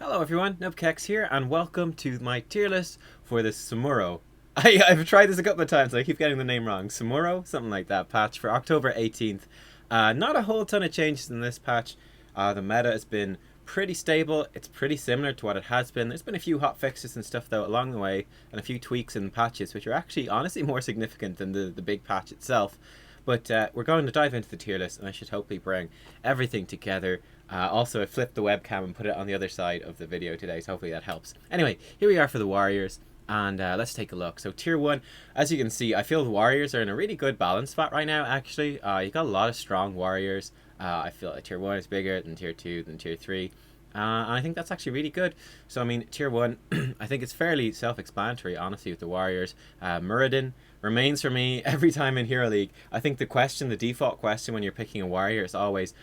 Hello everyone, Nubkeks here, and welcome to my tier list for the Samuro. I've tried this a couple of times, I keep getting the name wrong. Samuro, something like that, patch for October 18th. Not a whole ton of changes in this patch. The meta has been pretty stable, it's pretty similar to what it has been. There's been a few hot fixes and stuff though along the way, and a few tweaks in patches, which are actually honestly more significant than the big patch itself. But we're going to dive into the tier list, and I should hopefully bring everything together. Also, I flipped the webcam and put it on the other side of the video today, so hopefully that helps. Anyway, here we are for the Warriors, and let's take a look. So tier 1, as you can see, I feel the Warriors are in a really good balance spot right now, actually. You got a lot of strong Warriors. I feel like tier 1 is bigger than tier 2, than tier 3. And I think that's actually really good. So, I mean, tier 1, I think it's fairly self-explanatory, honestly, with the Warriors. Muradin remains for me every time in Hero League. I think the default question when you're picking a Warrior is always,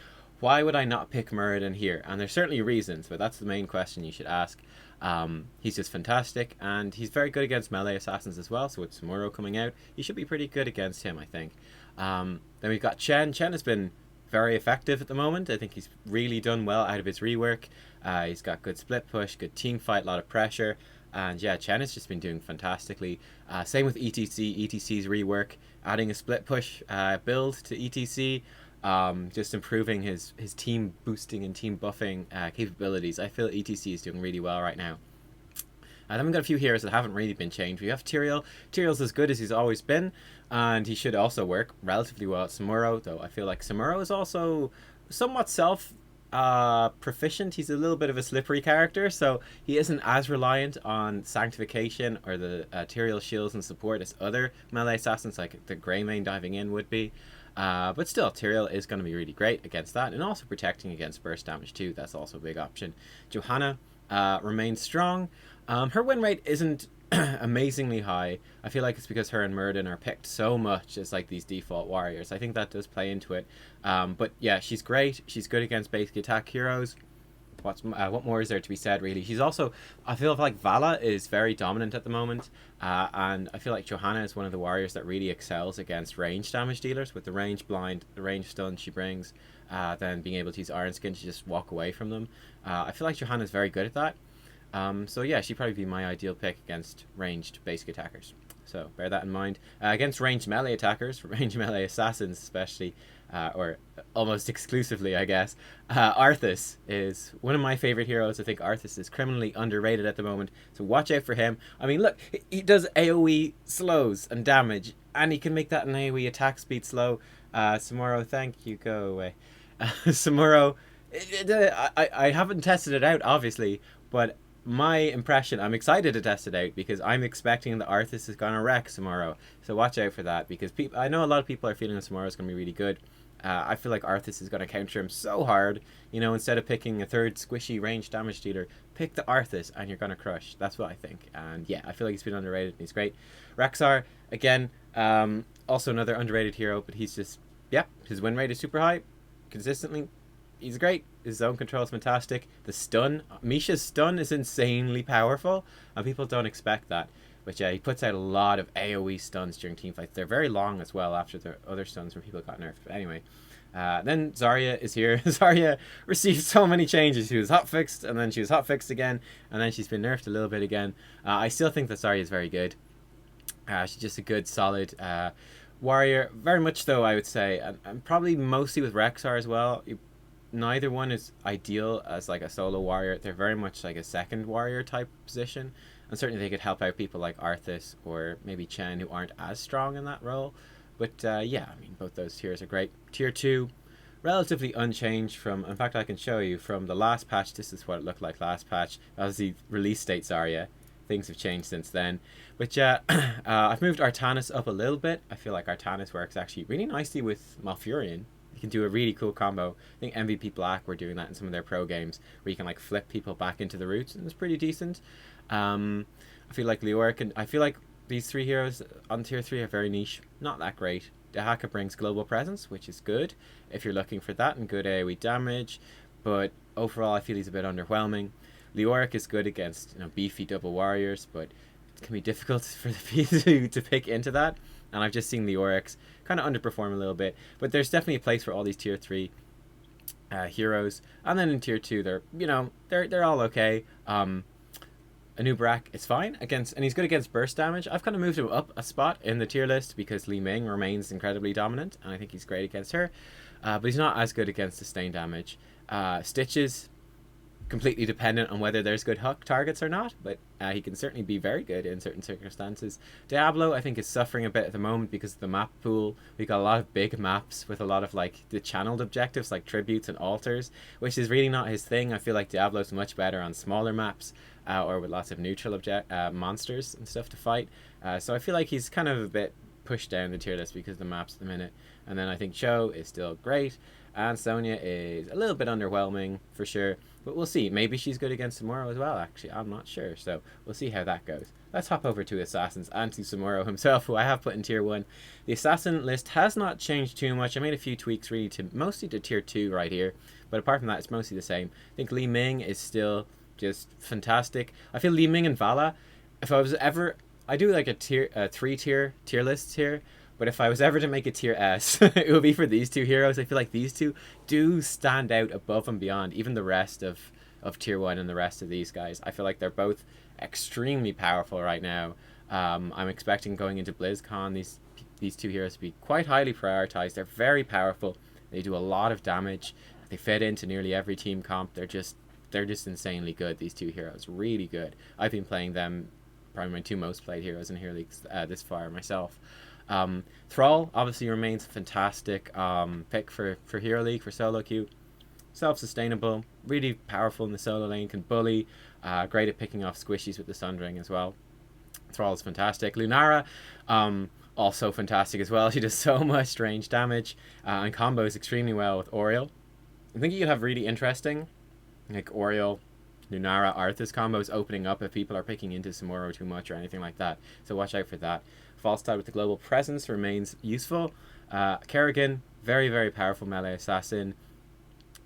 why would I not pick Muradin here? And there's certainly reasons, but that's the main question you should ask. He's just fantastic, and he's very good against melee assassins as well, so with Samuro coming out, he should be pretty good against him, I think. Then we've got Chen. Chen has been very effective at the moment. I think he's really done well out of his rework. He's got good split push, good team fight, a lot of pressure. And yeah, Chen has just been doing fantastically. Same with ETC. ETC's rework, adding a split push build to ETC. Just improving his team boosting and team buffing capabilities. I feel ETC is doing really well right now. And then we've got a few heroes that haven't really been changed. We have Tyrael. Tyrael's as good as he's always been, and he should also work relatively well at Samuro, though I feel like Samuro is also somewhat proficient. He's a little bit of a slippery character, so he isn't as reliant on sanctification or the Tyrael shields and support as other melee assassins like the Greymane diving in would be. But still, Tyrael is going to be really great against that, and also protecting against burst damage too. That's also a big option. Johanna remains strong. Her win rate isn't amazingly high. I feel like it's because her and Muradin are picked so much as like these default warriors. I think that does play into it. But yeah, she's great. She's good against basic attack heroes. What more is there to be said, really? She's also, I feel like Vala is very dominant at the moment, and I feel like Johanna is one of the warriors that really excels against range damage dealers with the range blind, the range stun she brings, then being able to use Iron Skin to just walk away from them. I feel like Johanna is very good at that. So yeah, she'd probably be my ideal pick against ranged basic attackers. So bear that in mind. Against ranged melee attackers, ranged melee assassins especially, or almost exclusively, I guess, Arthas is one of my favorite heroes. I think Arthas is criminally underrated at the moment, so watch out for him. I mean, look, he does AoE slows and damage, and he can make that an AoE attack speed slow. Samuro, thank you, go away. Samuro, I haven't tested it out, obviously, but my impression, I'm excited to test it out because I'm expecting that Arthas is going to wreck Samuro. So watch out for that, because I know a lot of people are feeling that Samuro is going to be really good. I feel like Arthas is going to counter him so hard. You know, instead of picking a third squishy range damage dealer, pick the Arthas and you're going to crush. That's what I think. And yeah, I feel like he's been underrated and he's great. Rexxar, again, also another underrated hero, but he's just, yeah, his win rate is super high consistently. He's great. His zone control is fantastic. The stun, Misha's stun is insanely powerful, and people don't expect that. But yeah, he puts out a lot of AoE stuns during teamfights. They're very long as well after the other stuns when people got nerfed. But anyway, then Zarya is here. Zarya received so many changes. She was hotfixed, and then she was hotfixed again, and then she's been nerfed a little bit again. I still think that Zarya is very good. She's just a good, solid warrior. Very much though, I would say, and probably mostly with Rexxar as well. Neither one is ideal as like a solo warrior. They're very much like a second warrior type position, and certainly they could help out people like Arthas or maybe Chen who aren't as strong in that role. But yeah, I mean, both those tiers are great. Tier 2, relatively unchanged from, in fact I can show you from the last patch. This is what it looked like last patch. That was the release date, Zarya. Things have changed since then. But yeah, I've moved Artanis up a little bit. I feel like Artanis works actually really nicely with Malfurion. You can do a really cool combo. I think MVP Black were doing that in some of their pro games, where you can like flip people back into the roots, and it's pretty decent. I feel like Leoric, and I feel like these three heroes on tier 3 are very niche. Not that great. Dehaka brings global presence, which is good if you're looking for that, and good AoE damage. But overall, I feel he's a bit underwhelming. Leoric is good against, you know, beefy double warriors, but it can be difficult for the to pick into that. And I've just seen Leorics kind of underperform a little bit. But there's definitely a place for all these tier 3 heroes. And then in tier 2, they're all okay. Anubrak is fine against, and he's good against burst damage. I've kind of moved him up a spot in the tier list because Li Ming remains incredibly dominant, and I think he's great against her. But he's not as good against sustained damage. Stitches, completely dependent on whether there's good hook targets or not, but he can certainly be very good in certain circumstances. Diablo, I think, is suffering a bit at the moment because of the map pool. We got a lot of big maps with a lot of like the channeled objectives like tributes and altars, which is really not his thing. I feel like Diablo's much better on smaller maps or with lots of neutral monsters and stuff to fight. So I feel like he's kind of a bit pushed down the tier list because of the maps at the minute. And then I think Cho is still great, and Sonya is a little bit underwhelming for sure. But we'll see. Maybe she's good against Samuro as well, actually. I'm not sure. So we'll see how that goes. Let's hop over to Assassins and to Samuro himself, who I have put in tier 1. The Assassin list has not changed too much. I made a few tweaks really to mostly to tier 2 right here. But apart from that, it's mostly the same. I think Li Ming is still just fantastic. I feel Li Ming and Vala, if I was ever... I do like a 3-tier list here. But if I was ever to make a tier S, it would be for these two heroes. I feel like these two do stand out above and beyond even the rest of tier 1 and the rest of these guys. I feel like they're both extremely powerful right now. I'm expecting going into BlizzCon these two heroes to be quite highly prioritized. They're very powerful. They do a lot of damage. They fit into nearly every team comp. They're just insanely good, these two heroes. Really good. I've been playing them, probably my 2 most played heroes in Hero Leagues this far myself. Thrall obviously remains a fantastic pick for Hero League, for solo queue. Self-sustainable, really powerful in the solo lane, can bully, great at picking off squishies with the Sundering as well. Thrall is fantastic. Lunara, also fantastic as well. She does so much range damage and combos extremely well with Oriel. I think you could have really interesting, like Oriel, Lunara, Arthas combos opening up if people are picking into Samuro too much or anything like that. So watch out for that. False Start with the global presence remains useful. Kerrigan, very, very powerful melee assassin.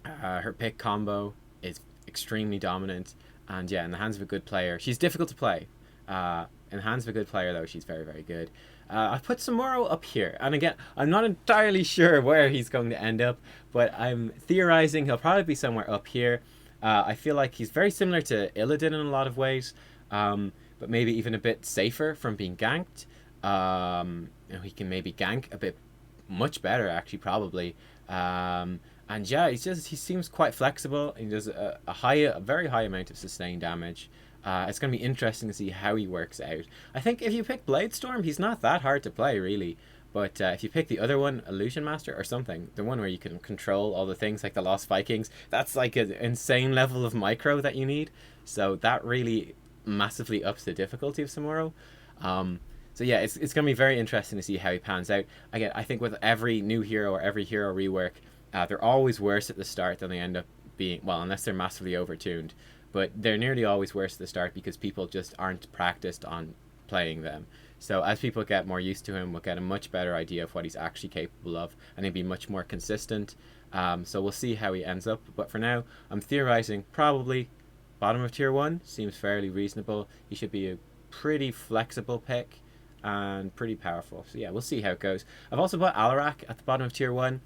Her pick combo is extremely dominant. And yeah, in the hands of a good player, she's difficult to play. In the hands of a good player, though, she's very, very good. I've put Samuro up here. And again, I'm not entirely sure where he's going to end up, but I'm theorizing he'll probably be somewhere up here. I feel like he's very similar to Illidan in a lot of ways, but maybe even a bit safer from being ganked. He can maybe gank a bit much better, actually, probably. And yeah, he seems quite flexible. He does a very high amount of sustained damage. It's going to be interesting to see how he works out. I think if you pick Bladestorm, he's not that hard to play, really. But if you pick the other one, Illusion Master or something, the one where you can control all the things like the Lost Vikings, that's like an insane level of micro that you need. So that really massively ups the difficulty of Samuro. So yeah, it's going to be very interesting to see how he pans out. Again, I think with every new hero or every hero rework, they're always worse at the start than they end up being, well, unless they're massively overtuned. But they're nearly always worse at the start because people just aren't practiced on playing them. So as people get more used to him, we'll get a much better idea of what he's actually capable of, and he'll be much more consistent. So we'll see how he ends up. But for now, I'm theorizing probably bottom of tier 1 seems fairly reasonable. He should be a pretty flexible pick and pretty powerful. So yeah, we'll see how it goes. I've also put Alarak at the bottom of tier 1.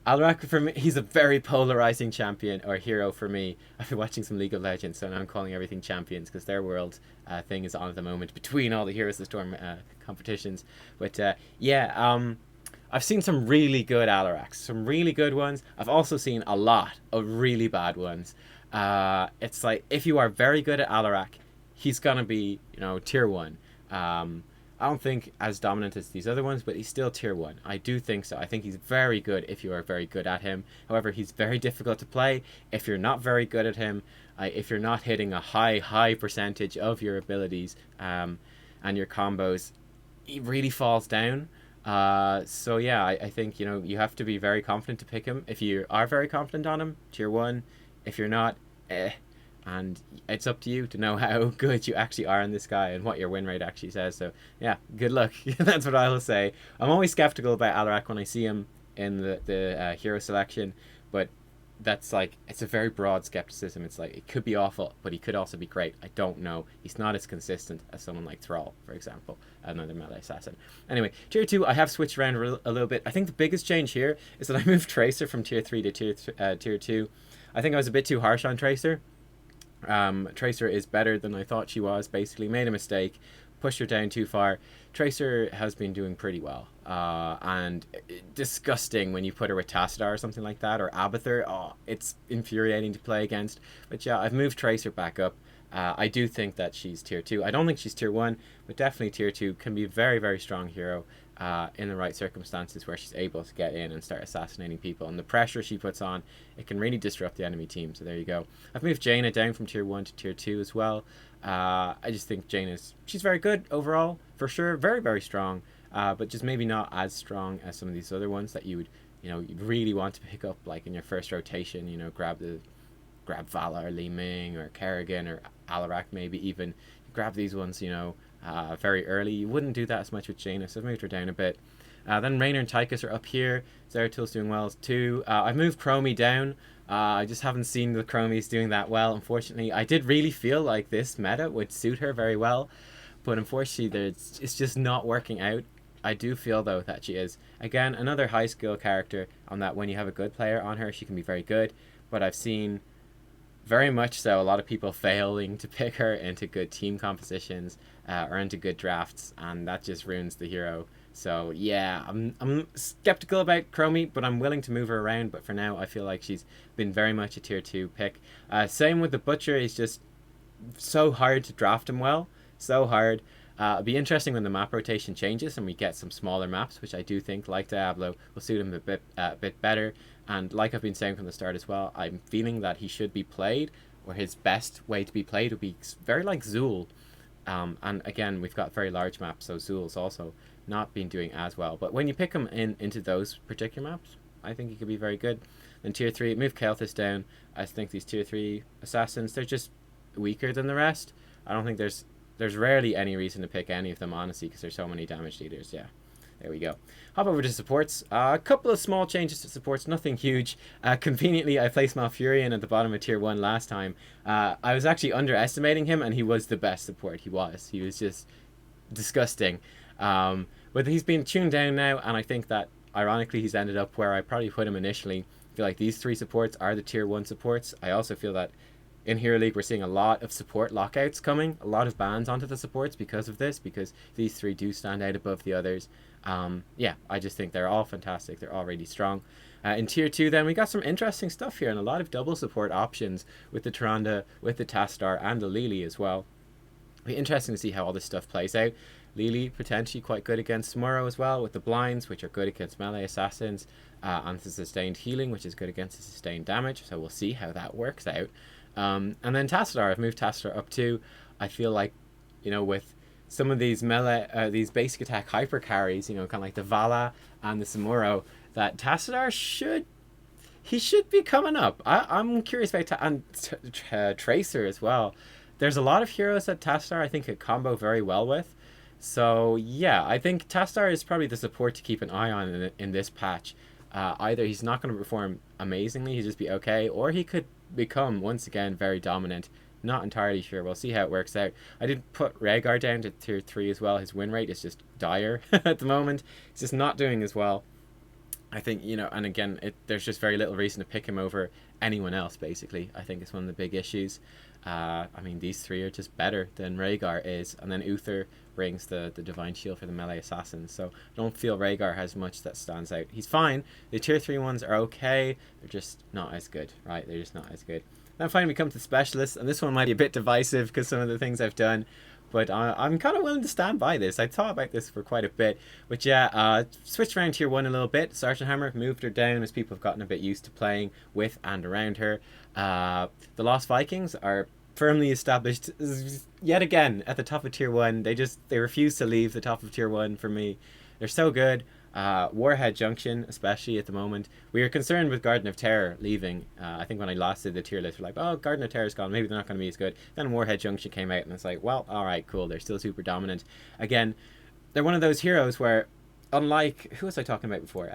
Alarak, for me, he's a very polarizing champion or hero for me. I've been watching some League of Legends, so now I'm calling everything champions because their world thing is on at the moment between all the Heroes of the Storm competitions. But I've seen some really good Alaraks, some really good ones. I've also seen a lot of really bad ones. It's like, if you are very good at Alarak, he's gonna be, tier 1. I don't think as dominant as these other ones, but he's still tier 1. I do think so. I think he's very good if you are very good at him. However, he's very difficult to play if you're not very good at him, if you're not hitting a high percentage of your abilities and your combos. He really falls down. So yeah, I think, you have to be very confident to pick him. If you are very confident on him, tier 1. If you're not, and it's up to you to know how good you actually are in this guy and what your win rate actually says. So yeah, good luck. That's what I will say. I'm always skeptical about Alarak when I see him in the hero selection, but that's like, it's a very broad skepticism. It's like, it could be awful, but he could also be great. I don't know. He's not as consistent as someone like Thrall, for example, another melee assassin. Anyway, tier 2, I have switched around a little bit. I think the biggest change here is that I moved Tracer from tier 3 to tier 2. I think I was a bit too harsh on Tracer. Tracer is better than I thought she was, basically. Made a mistake, pushed her down too far. Tracer has been doing pretty well. And disgusting when you put her with Tassadar or something like that, or Abathur. Oh, it's infuriating to play against. But yeah, I've moved Tracer back up. I do think that she's tier 2. I don't think she's tier 1, but definitely tier 2. Can be a very, very strong hero in the right circumstances where she's able to get in and start assassinating people. And the pressure she puts on, it can really disrupt the enemy team. So there you go. I've moved Jaina down from tier 1 to tier 2 as well. I just think she's very good overall, for sure. Very, very strong. But just maybe not as strong as some of these other ones that you would, you'd really want to pick up, like in your first rotation. Grab Vala or Li Ming or Kerrigan or Alarak, maybe even. Grab these ones, very early. You wouldn't do that as much with Jaina, so I've moved her down a bit. Then Raynor and Tychus are up here. Zeratil's doing well too. I've moved Chromie down. I just haven't seen the Chromies doing that well, unfortunately. I did really feel like this meta would suit her very well, but unfortunately it's just not working out. I do feel, though, that she is, again, another high skill character, on that when you have a good player on her, she can be very good. But I've seen, very much so, a lot of people failing to pick her into good team compositions or into good drafts, and that just ruins the hero. So yeah, I'm skeptical about Chromie, but I'm willing to move her around. But for now, I feel like she's been very much a tier 2 pick. Same with the Butcher. He's just so hard to draft him well. So hard. It'll be interesting when the map rotation changes and we get some smaller maps, which I do think, like Diablo, will suit him a bit better. And like I've been saying from the start as well, I'm feeling that he should be played, or his best way to be played would be very like Zool. And again, we've got very large maps, so Zool's also not been doing as well. But when you pick him into those particular maps, I think he could be very good. Then tier 3, move Kael'thas down. I think these tier 3 assassins, they're just weaker than the rest. I don't think there's rarely any reason to pick any of them, honestly, because there's so many damage dealers. Yeah, there we go. Hop over to supports. A couple of small changes to supports, nothing huge. Conveniently, I placed Malfurion at the bottom of tier 1 last time. I was actually underestimating him, and he was the best support. He was just disgusting. But he's been tuned down now, and I think that, ironically, he's ended up where I probably put him initially. I feel like these 3 supports are the tier 1 supports. I also feel that in Hero League, we're seeing a lot of support lockouts coming, a lot of bans onto the supports because of this, because these 3 do stand out above the others. Yeah, I just think they're all fantastic. They're all really strong. In tier 2, then, we got some interesting stuff here, and a lot of double support options with the Tyrande, with the Tassadar, and the Lili as well. It'll be interesting to see how all this stuff plays out. Lili potentially quite good against Samuro as well, with the blinds, which are good against melee assassins, and the sustained healing, which is good against the sustained damage. So we'll see how that works out. And then Tassadar, I've moved Tassadar up too. I feel like, with some of these melee, these basic attack hyper carries, kind of like the Vala and the Samuro, that Tassadar should be coming up. I'm curious about Tracer as well. There's a lot of heroes that Tassadar I think could combo very well with. So yeah, I think Tassadar is probably the support to keep an eye on in this patch. Either he's not going to perform amazingly, he'll just be okay, or he could become, once again, very dominant. Not entirely sure. We'll see how it works out. I did put Rhaegar down to tier 3 as well. His win rate is just dire at the moment. He's just not doing as well. I think, and again, there's just very little reason to pick him over anyone else, basically. I think it's one of the big issues. I mean, these 3 are just better than Rhaegar is. And then Uther brings the Divine Shield for the melee assassins. So I don't feel Rhaegar has much that stands out. He's fine. The tier 3 ones are okay. They're just not as good, right? They're just not as good. Then finally we come to specialists. And this one might be a bit divisive because some of the things I've done. But I'm kind of willing to stand by this. I thought about this for quite a bit. But yeah, switched around tier 1 a little bit. Sergeant Hammer moved her down as people have gotten a bit used to playing with and around her. The Lost Vikings are firmly established yet again at the top of tier 1. They refuse to leave the top of tier 1 for me. They're so good. Warhead Junction, especially at the moment. We were concerned with Garden of Terror leaving. I think when I last did the tier list, we're like, oh, Garden of Terror's gone. Maybe they're not going to be as good. Then Warhead Junction came out, and it's like, well, all right, cool. They're still super dominant. Again, they're one of those heroes where, unlike, who was I talking about before?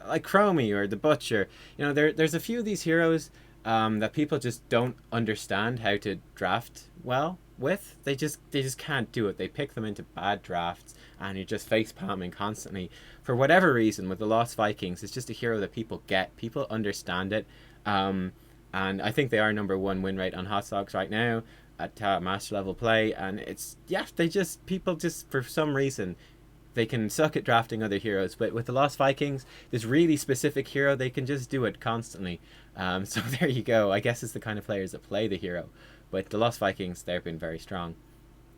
like Chromie or the Butcher. There's a few of these heroes that people just don't understand how to draft well with. They just can't do it. They pick them into bad drafts, and you're just face palming constantly for whatever reason. With the Lost Vikings, it's just a hero that people get, people understand it, and I think they are number one win rate on Hot Dogs right now at master level play. And it's people just for some reason they can suck at drafting other heroes, but with the Lost Vikings, this really specific hero, they can just do it constantly. So there you go. I guess it's the kind of players that play the hero. But the Lost Vikings, they've been very strong.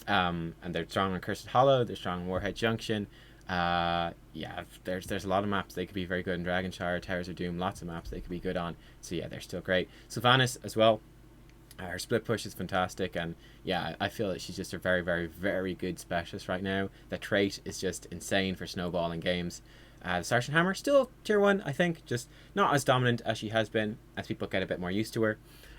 And they're strong on Cursed Hollow, they're strong on Warhead Junction. There's a lot of maps they could be very good in Dragonshire, Towers of Doom, lots of maps they could be good on. So yeah, they're still great. Sylvanas as well. Her split push is fantastic, and yeah, I feel that she's just a very, very, very good specialist right now. The trait is just insane for snowballing games. The Sergeant Hammer, still tier 1, I think, just not as dominant as she has been, as people get a bit more used to her.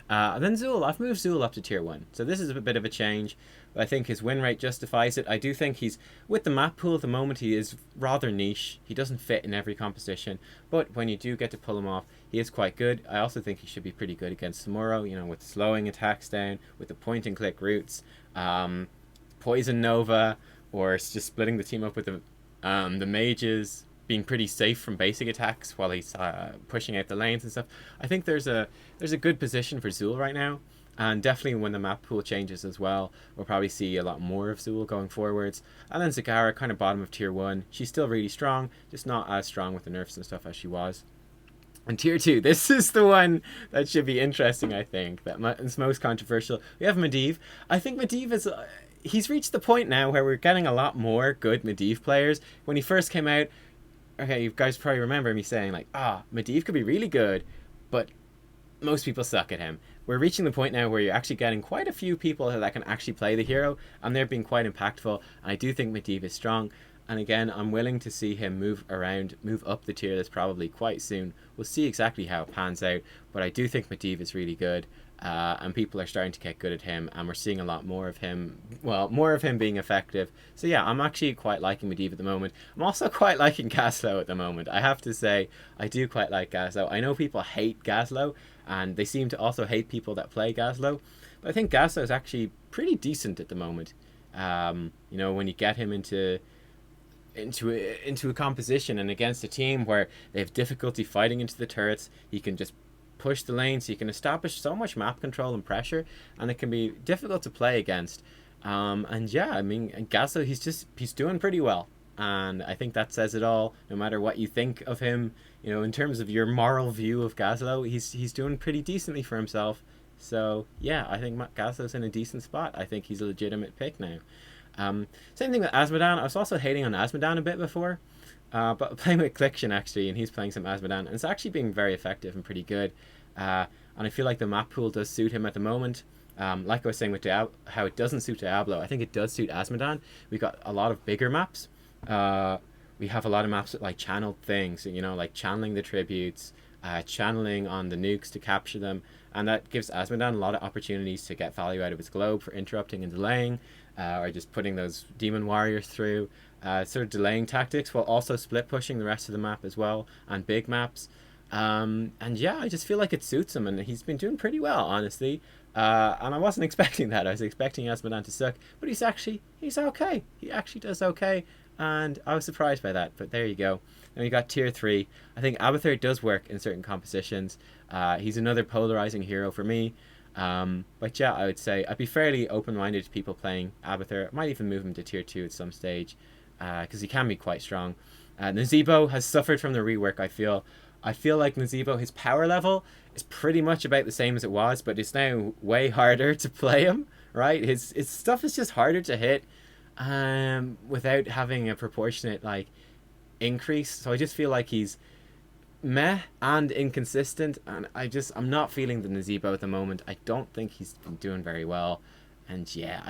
Then Zool, I've moved Zool up to tier 1, so this is a bit of a change. But I think his win rate justifies it. I do think he's, with the map pool at the moment, he is rather niche. He doesn't fit in every composition, but when you do get to pull him off, he is quite good. I also think he should be pretty good against Samuro, with slowing attacks down, with the point and click routes, Poison Nova, or just splitting the team up with the mages, being pretty safe from basic attacks while he's pushing out the lanes and stuff. I think there's a good position for Zool right now. And definitely when the map pool changes as well, we'll probably see a lot more of Zool going forwards. And then Zagara, kind of bottom of tier 1. She's still really strong, just not as strong with the nerfs and stuff as she was. And tier 2, this is the one that should be interesting, I think. That's most controversial. We have Medivh. I think Medivh is... he's reached the point now where we're getting a lot more good Medivh players. When he first came out, okay, you guys probably remember me saying, like, Medivh could be really good, but most people suck at him. We're reaching the point now where you're actually getting quite a few people that can actually play the hero, and they're being quite impactful. And I do think Medivh is strong. And again, I'm willing to see him move up the tier list probably quite soon. We'll see exactly how it pans out, but I do think Medivh is really good. And people are starting to get good at him, and we're seeing a lot more of him. Well, more of him being effective. So yeah, I'm actually quite liking Medivh at the moment. I'm also quite liking Gaslow at the moment. I have to say, I do quite like Gaslow. I know people hate Gaslow, and they seem to also hate people that play Gaslow, but I think Gaslow is actually pretty decent at the moment. When you get him into a composition and against a team where they have difficulty fighting into the turrets, he can just push the lanes. He can establish so much map control and pressure, and it can be difficult to play against. And yeah, I mean, Gaslow, he's doing pretty well, and I think that says it all. No matter what you think of him, in terms of your moral view of Gaslow, he's doing pretty decently for himself. So yeah, I think Gaslow's in a decent spot. I think he's a legitimate pick now. Same thing with Asmodan. I was also hating on Asmodan a bit before, but playing with Cliction actually, and he's playing some Asmodan, and it's actually being very effective and pretty good. And I feel like the map pool does suit him at the moment. Like I was saying with how it doesn't suit Diablo, I think it does suit Asmodan. We've got a lot of bigger maps. We have a lot of maps that like channeled things, like channeling the tributes, channeling on the nukes to capture them, and that gives Asmodan a lot of opportunities to get value out of his globe for interrupting and delaying, or just putting those demon warriors through, sort of delaying tactics while also split pushing the rest of the map as well on big maps. And yeah, I just feel like it suits him, and he's been doing pretty well, honestly. And I wasn't expecting that. I was expecting Asmodan to suck, but he's okay. He actually does okay, and I was surprised by that. But there you go. And we got tier 3. I think Abathur does work in certain compositions. He's another polarizing hero for me. But yeah, I would say I'd be fairly open-minded to people playing Abathur. I might even move him to tier 2 at some stage, because he can be quite strong. Nazeebo has suffered from the rework, I feel. I feel like Nazeebo, his power level is pretty much about the same as it was, but it's now way harder to play him, right? His stuff is just harder to hit without having a proportionate increase. So I just feel like he's meh and inconsistent, and I'm not feeling the Nazeebo at the moment. I don't think he's been doing very well, and yeah,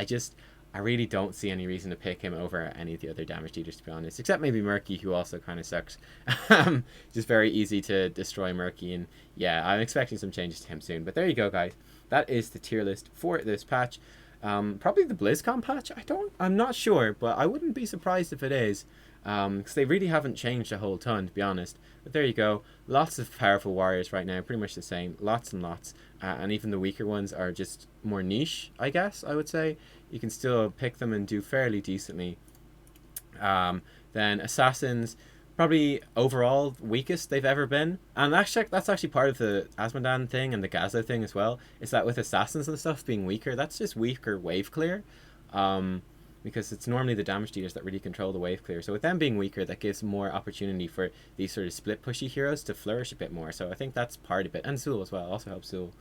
I really don't see any reason to pick him over any of the other damage dealers, to be honest, except maybe Murky, who also kind of sucks. Just very easy to destroy Murky, and yeah, I'm expecting some changes to him soon. But there you go, guys. That is the tier list for this patch. Probably the BlizzCon patch. I'm not sure, but I wouldn't be surprised if it is. Because they really haven't changed a whole ton, to be honest. But there you go. Lots of powerful warriors right now, pretty much the same. Lots and lots. And even the weaker ones are just more niche, I guess, I would say. You can still pick them and do fairly decently. Then assassins, probably overall weakest they've ever been. And that's actually part of the Asmodan thing and the Gaza thing as well. Is that with assassins and stuff being weaker, that's just weaker wave clear. Because it's normally the damage dealers that really control the wave clear. So with them being weaker, that gives more opportunity for these sort of split pushy heroes to flourish a bit more. So I think that's part of it. And Zul as well, also helps Zul.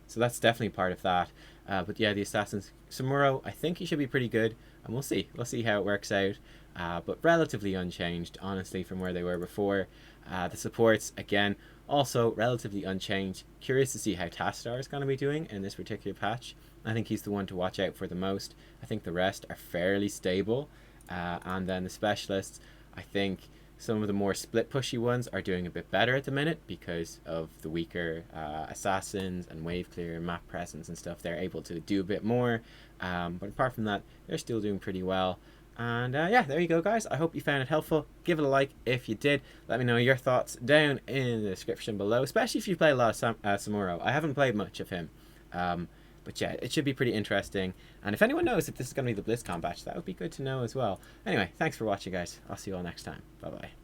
So that's definitely part of that. But yeah, the assassins, Samuro, I think he should be pretty good. And we'll see. We'll see how it works out. But relatively unchanged, honestly, from where they were before. The supports, again, also relatively unchanged. Curious to see how Tastar is going to be doing in this particular patch. I think he's the one to watch out for the most. I think the rest are fairly stable. And then the specialists, I think some of the more split pushy ones are doing a bit better at the minute because of the weaker assassins and wave clear and map presence and stuff. They're able to do a bit more. But apart from that, they're still doing pretty well. And yeah, there you go, guys. I hope you found it helpful. Give it a like if you did. Let me know your thoughts down in the description below, especially if you play a lot of Samuro. I haven't played much of him. But yeah, it should be pretty interesting. And if anyone knows if this is going to be the BlizzCon batch, that would be good to know as well. Anyway, thanks for watching, guys. I'll see you all next time. Bye-bye.